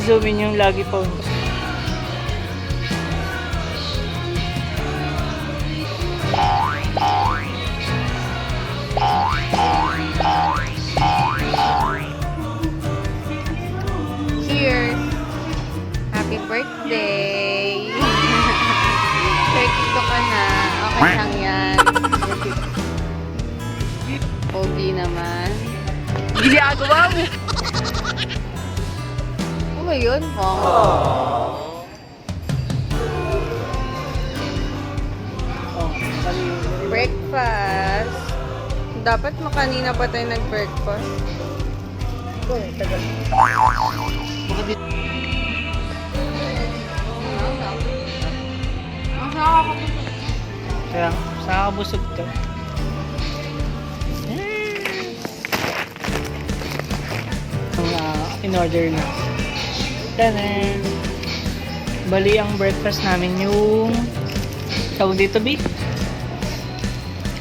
zoom in yung lagi phone ko. Cheers! Happy birthday! Perfecto ka na. Okay lang yan. Pogi naman. Ginagawa mo! Ano ba yun, Mom? Breakfast. Dapat makanina pa tayo nag-breakfast. Ito, tagal. Baka dito. Kaya, saan ka busog ka? In-order na. Tanan! Bali, ang breakfast namin yung tawag dito, B?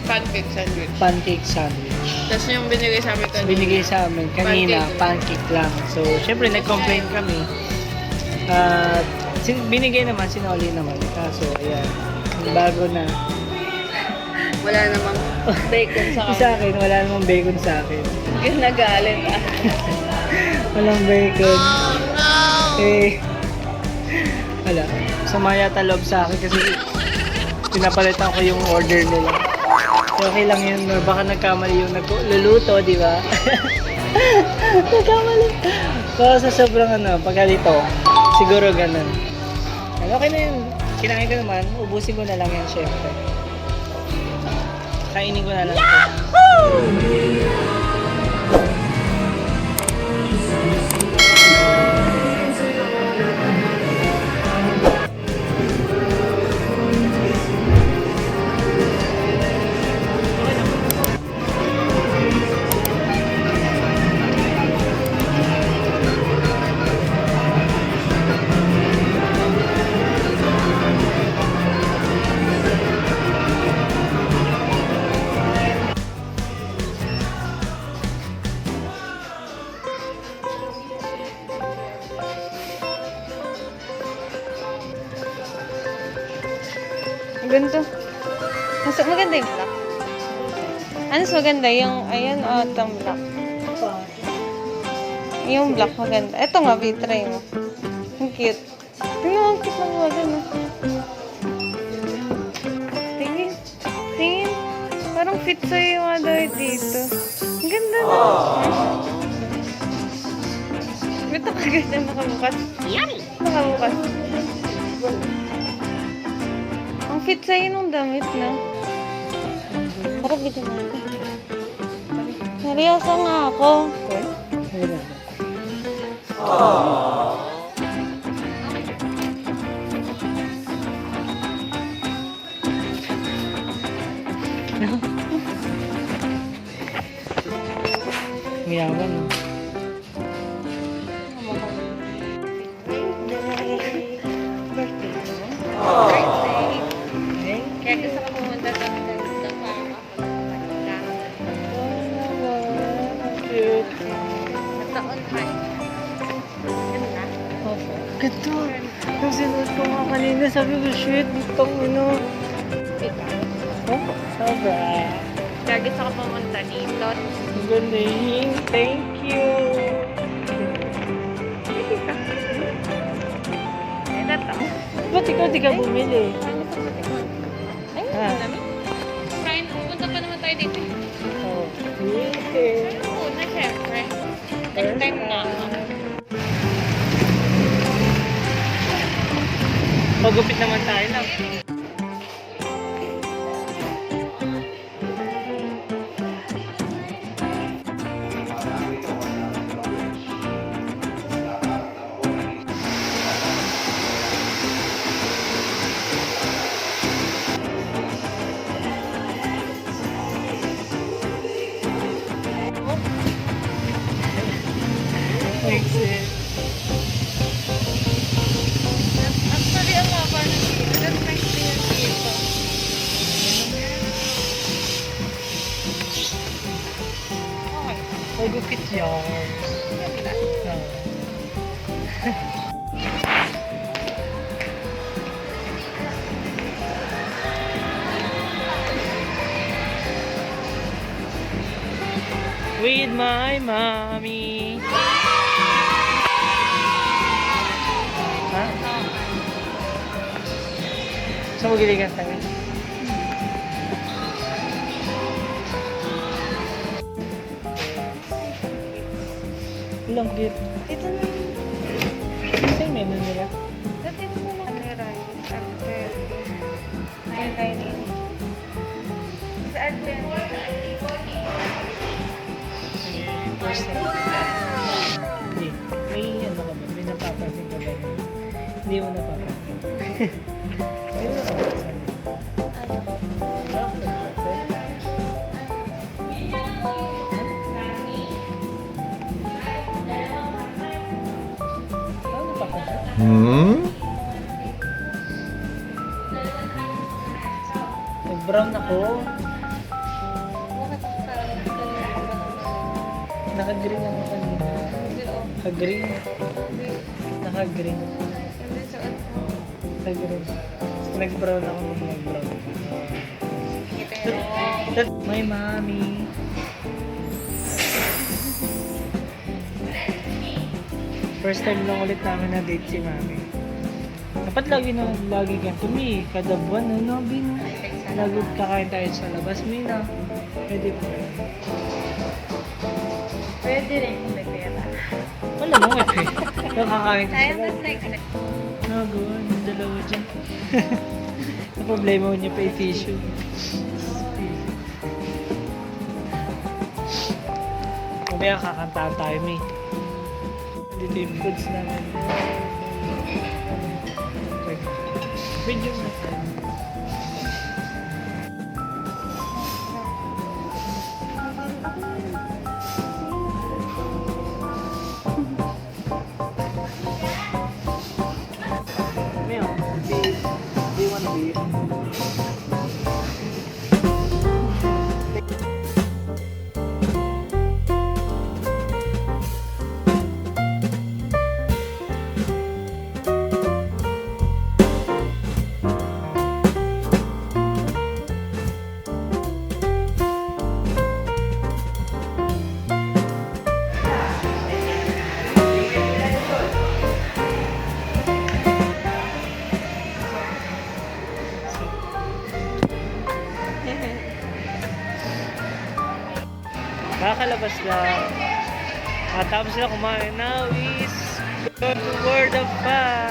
Pancake sandwich. Pancake sandwich. Tapos yung binigay sa amin kanina. Binigay sa amin kanina, pancake lang. So, syempre, nag-complain kami. At binigay naman, sinoli naman. Kaso, ayan, bago na. Wala namang bacon Sa akin, wala namang bacon sa akin. Yung nagalit ah. Walang bacon. Oh, no! Eh, wala. Sumaya talog sa akin kasi pinapalitan ko yung order nila. So, okay lang yun. Baka nagkamali yung nagluluto, di ba? Nagkamali. So, sa sobrang pagkalito, siguro ganun. Okay na yun. Kinain ko naman. Ubusin ko na lang yan, syempre. Kainin ko na lang. Ganito. Mas maganda yung black. Ano mas maganda? Yung, ayan, autumn black. Yung black maganda. Ito nga, try mo. Ang cute. Tingnan mo, ang cute ng wagan, ah. Tingin. Tingin. Parang fit sa'yo yung mga dito. Ang ganda na. Ito kaganda nakabukas. Yummy! Nakabukas. Ang fit sa'yo nung damit na. Parang bigyan natin. Seryoso nga ako. Okay. Ayun na. Mayaman, no? Birthday mo? Birthday. Okay. Kaya gusto ko pumunta sa ng mama. Cute. Mataon tayo. Ganda. Opo. Ganda. Yung sinuot ko nga kanina, sabi ko, shit, itong Oh, sobra. Kaya gusto ko pumunta dito. Ang galing. Thank you. Ito to. Ba't ikaw di ka bumili? Ano sa patikman? Ay, Ah. dami. Brian, pupunta pa naman tayo dito. Oh, yeah. Una, syempre. Next time na. Pagupit naman tayo lang. Makes it. Actually, ang haba na dito. That's nice to yung dito. Okay. Pagupit yarn. Ganda. Oh. with my mommy. Ha? Gusto mo giligan tayo? Ilang gift? Ito na yun. Kasi yung menu nila. Dati ito na lang. Rice, after. May kainin. Sa advent. First time. Hindi. May ano ka ba? May napapansin ka ba? Hindi mo napapansin. Hindi mo napapansin. Ano napapansin? Hmm? Nag-brown ako. Naka-green ako kanina. Naka-green. Naka-green. Naka-green. Nag-brown ako nung nag-brown. My mommy. First time lang ulit namin na date si mami. Dapat lagi ganito mi. Kada buwan, ano, bin. Lagi kakain tayo sa labas, mi na. Pwede po. Pwede rin kung may pera. Wala mo nga eh. Yung kakain ka Tayo sa mas like, Nagawa, yung dalawa dyan. Ang problema mo niya pa yung tissue. Mamaya kakantaan tayo, may. Dito yung foods namin. Video na tayo. Meo, do you want to be? Kakalabas lang. Tapos sila kumain. Now is Word of God.